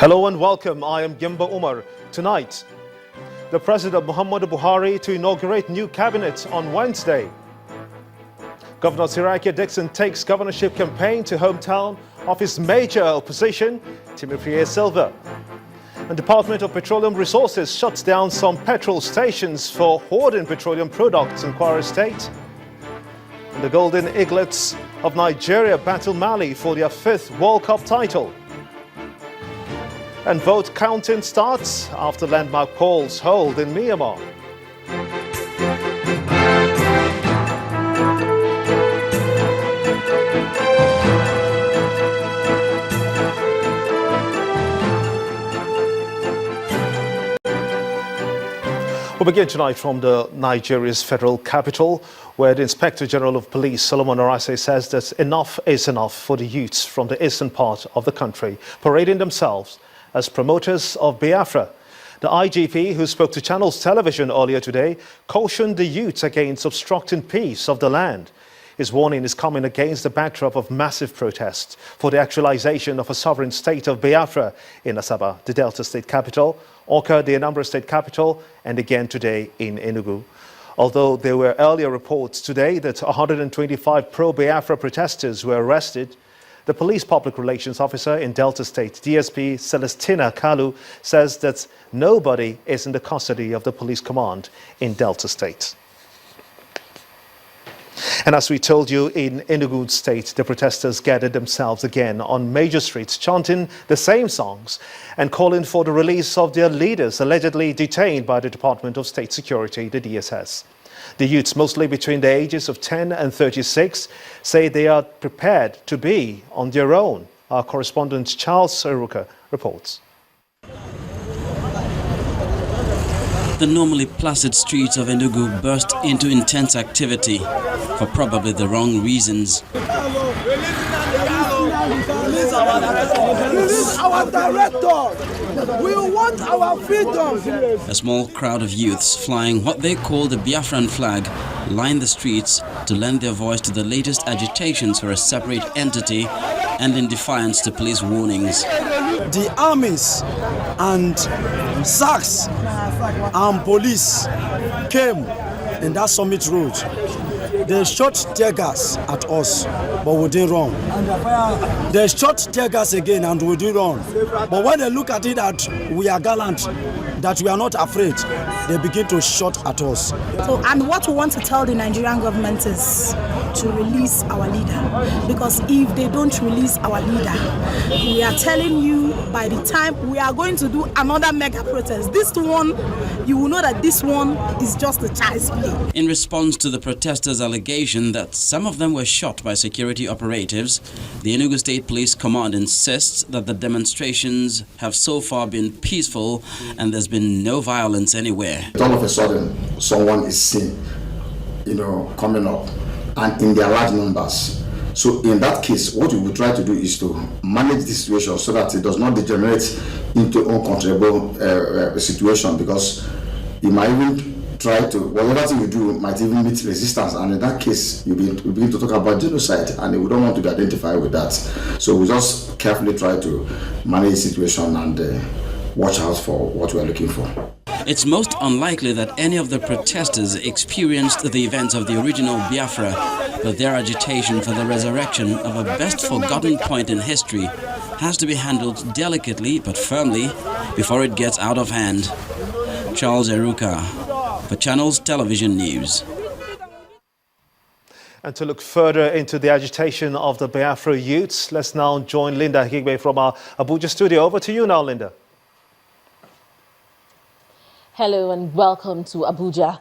Hello and welcome. I am Gimba Umar. Tonight, the President Muhammadu Buhari to inaugurate new cabinet on Wednesday. Governor Siraki Dixon takes governorship campaign to hometown of his major opposition, Timothy Silva. The Department of Petroleum Resources shuts down some petrol stations for hoarding petroleum products in Kwara State. And the Golden Eaglets of Nigeria battle Mali for their 5th World Cup title. And vote counting starts after landmark polls hold in Myanmar. We begin tonight from Nigeria's federal capital, where the Inspector General of Police, Solomon Arase, says that enough is enough for the youths from the eastern part of the country parading themselves as promoters of Biafra. The IGP, who spoke to Channels Television earlier today, cautioned the youth against obstructing peace of the land. His warning is coming against the backdrop of massive protests for the actualization of a sovereign state of Biafra in Asaba, the Delta State capital, Awka, the Anambra State capital, and again today in Enugu. Although there were earlier reports today that 125 pro-Biafra protesters were arrested, the police public relations officer in Delta State, DSP Celestina Kalu, says that nobody is in the custody of the police command in Delta State. And as we told you, in Enugu State, the protesters gathered themselves again on major streets, chanting the same songs and calling for the release of their leaders allegedly detained by the Department of State Security, the DSS. The youths, mostly between the ages of 10 and 36, say they are prepared to be on their own. Our correspondent Charles Seruka reports. The normally placid streets of Enugu burst into intense activity for probably the wrong reasons. Our director! We want our freedom! A small crowd of youths flying what they call the Biafran flag lined the streets to lend their voice to the latest agitations for a separate entity and in defiance to police warnings. The armies and SACs and police came in that summit road. They shot tear gas at us, but we didn't run. They shot tear gas again and we didn't run. But when they look at it that we are gallant, that we are not afraid, they begin to shoot at us. And what we want to tell the Nigerian government is to release our leader. Because if they don't release our leader, we are telling you by the time we are going to do another mega protest. This one, you will know that this one is just a child's play. In response to the protesters' allegation that some of them were shot by security operatives, the Enugu State Police Command insists that the demonstrations have so far been peaceful and there's been no violence anywhere. All of a sudden, someone is seen, coming up, and in their large numbers. So in that case, what we will try to do is to manage the situation so that it does not degenerate into an uncontrollable situation, because you might even try to, whatever thing you do might even meet resistance, and in that case you begin to talk about genocide, and we don't want to be identified with that. So we just carefully try to manage the situation and watch out for what we are looking for. It's most unlikely that any of the protesters experienced the events of the original Biafra, but their agitation for the resurrection of a best forgotten point in history has to be handled delicately but firmly before it gets out of hand. Charles Eruka for Channels Television News. And to look further into the agitation of the Biafra youths, let's now join Linda Higbe from our Abuja studio. Over to you now, Linda. Hello and welcome to Abuja.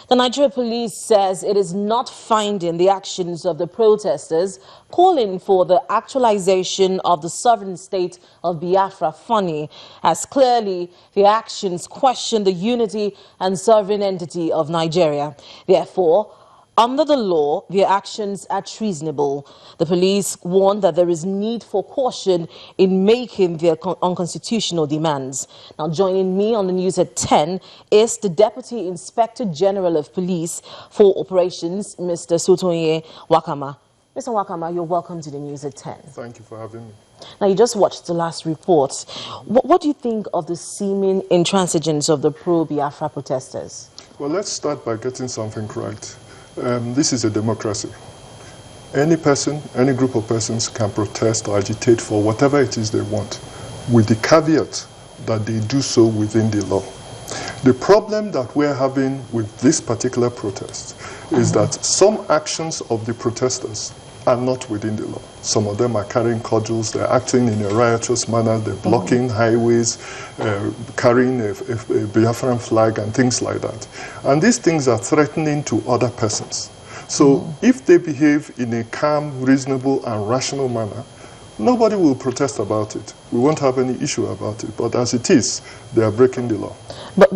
The Nigeria police says it is not finding the actions of the protesters calling for the actualization of the sovereign state of Biafra funny, as clearly the actions question the unity and sovereign entity of Nigeria. Therefore, under the law, their actions are treasonable. The police warn that there is need for caution in making their unconstitutional demands. Now, joining me on the news at 10 is the Deputy Inspector General of Police for Operations, Mr. Sotonye Wakama. Mr. Wakama, you're welcome to the news at 10. Thank you for having me. Now, you just watched the last report. What do you think of the seeming intransigence of the pro-Biafra protesters? Well, let's start by getting something right. This is a democracy. Any person, any group of persons can protest or agitate for whatever it is they want, with the caveat that they do so within the law. The problem that we're having with this particular protest is that some actions of the protesters are not within the law. Some of them are carrying cudgels, they're acting in a riotous manner, they're blocking highways, carrying a Biafran flag and things like that. And these things are threatening to other persons. So if they behave in a calm, reasonable and rational manner, nobody will protest about it. We won't have any issue about it. But as it is, they are breaking the law. But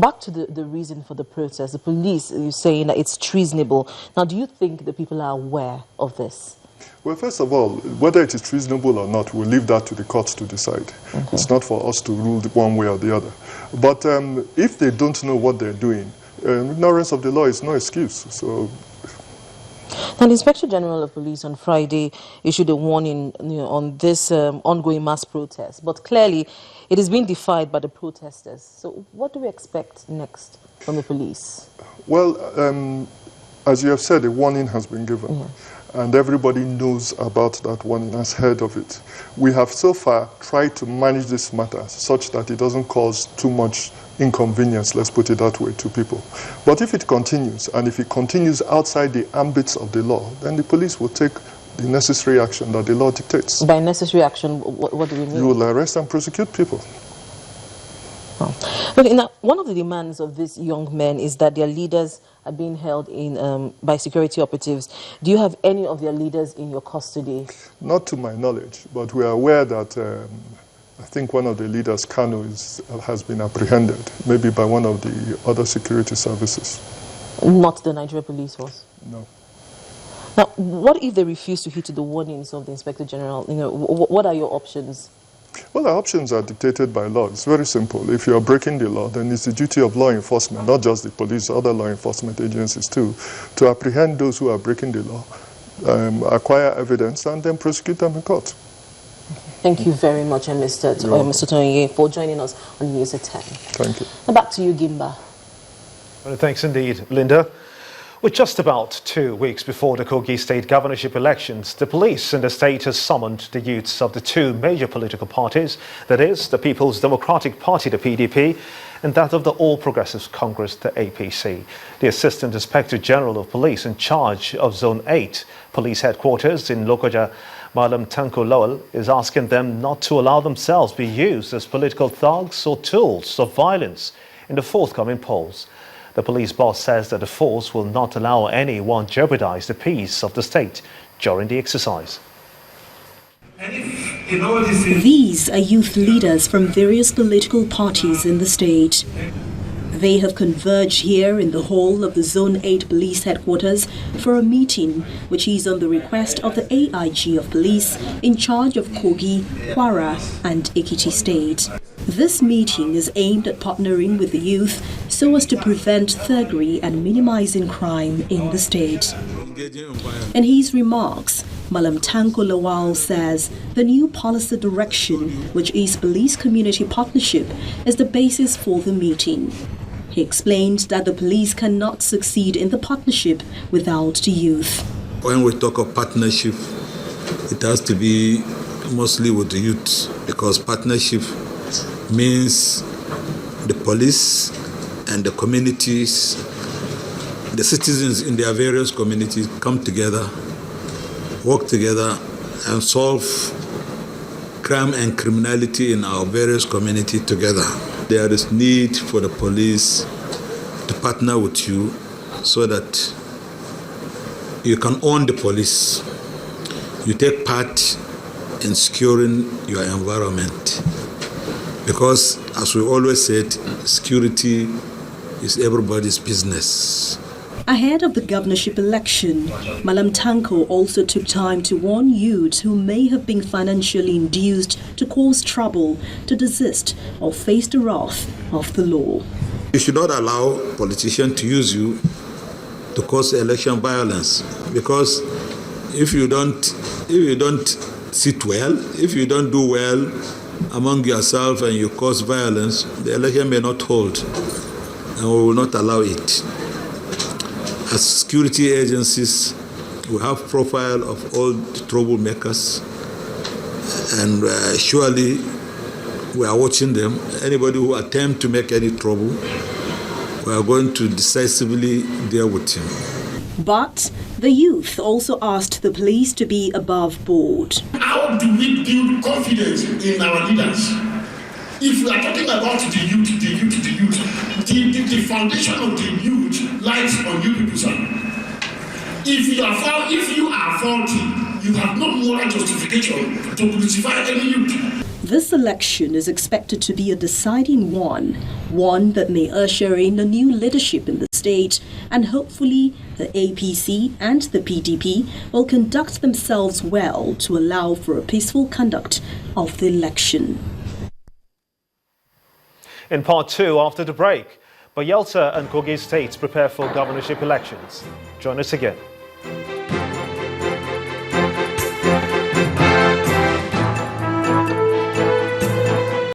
back to the reason for the protest, the police, you're saying that it's treasonable. Now, do you think the people are aware of this? Well, first of all, whether it is treasonable or not, we'll leave that to the courts to decide. Okay. It's not for us to rule one way or the other. But if they don't know what they're doing, ignorance of the law is no excuse. So. Now, the Inspector General of Police on Friday issued a warning on this ongoing mass protest, but clearly it is being defied by the protesters. So what do we expect next from the police? Well, as you have said, a warning has been given, and everybody knows about that warning, has heard of it. We have so far tried to manage this matter such that it doesn't cause too much inconvenience, let's put it that way, to people. But if it continues, and if it continues outside the ambits of the law, then the police will take the necessary action that the law dictates. By necessary action, what do we mean? You will arrest and prosecute people. Oh. Okay, now, one of the demands of these young men is that their leaders are being held in by security operatives. Do you have any of their leaders in your custody? Not to my knowledge, but we are aware that I think one of the leaders, Kano, has been apprehended, maybe by one of the other security services. Not the Nigeria Police Force? No. Now, what if they refuse to heed to the warnings of the Inspector General? What are your options? Well, our options are dictated by law. It's very simple. If you are breaking the law, then it's the duty of law enforcement, not just the police, other law enforcement agencies too, to apprehend those who are breaking the law, acquire evidence, and then prosecute them in court. Thank you very much, Mr. Tonye, for joining us on News at 10. Thank you. Now back to you, Gimba. Well, thanks indeed, Linda. With just about 2 weeks before the Kogi state governorship elections, the police in the state has summoned the youths of the two major political parties, that is, the People's Democratic Party, the PDP, and that of the All Progressives Congress, the APC. The Assistant Inspector General of Police in charge of Zone 8 Police Headquarters in Lokoja, Malam Tanko Lowell, is asking them not to allow themselves be used as political thugs or tools of violence in the forthcoming polls. The police boss says that the force will not allow anyone jeopardize the peace of the state during the exercise. These are youth leaders from various political parties in the state. They have converged here in the hall of the Zone 8 Police Headquarters for a meeting which is on the request of the AIG of Police in charge of Kogi, Kwara and Ekiti State. This meeting is aimed at partnering with the youth so as to prevent thuggery and minimizing crime in the state. In his remarks, Malam Tanko Lawal says the new policy direction, which is police community partnership, is the basis for the meeting. He explained that the police cannot succeed in the partnership without the youth. When we talk of partnership, it has to be mostly with the youth, because partnership means the police and the communities, the citizens in their various communities come together, work together and solve crime and criminality in our various communities together. There is need for the police to partner with you so that you can own the police. You take part in securing your environment. Because, as we always said, security is everybody's business. Ahead of the governorship election, Malam Tanko also took time to warn youths who may have been financially induced to cause trouble to desist or face the wrath of the law. You should not allow politicians to use you to cause election violence, because if you don't sit well. If you don't do well among yourself and you cause violence, the election may not hold, and we will not allow it. As security agencies, we have profile of all the troublemakers, and surely we are watching them. Anybody who attempt to make any trouble, we are going to decisively deal with him. But the youth also asked the police to be above board. How do we build confidence in our leaders? If we are talking about the youth, the foundation of the youth lies on you people, sir. If you are faulty, you have no moral justification to crucify any youth. This election is expected to be a deciding one that may usher in a new leadership in the state, and hopefully the APC and the PDP will conduct themselves well to allow for a peaceful conduct of the election. In part 2, after the break, Bayelsa and Kogi states prepare for governorship elections. Join us again.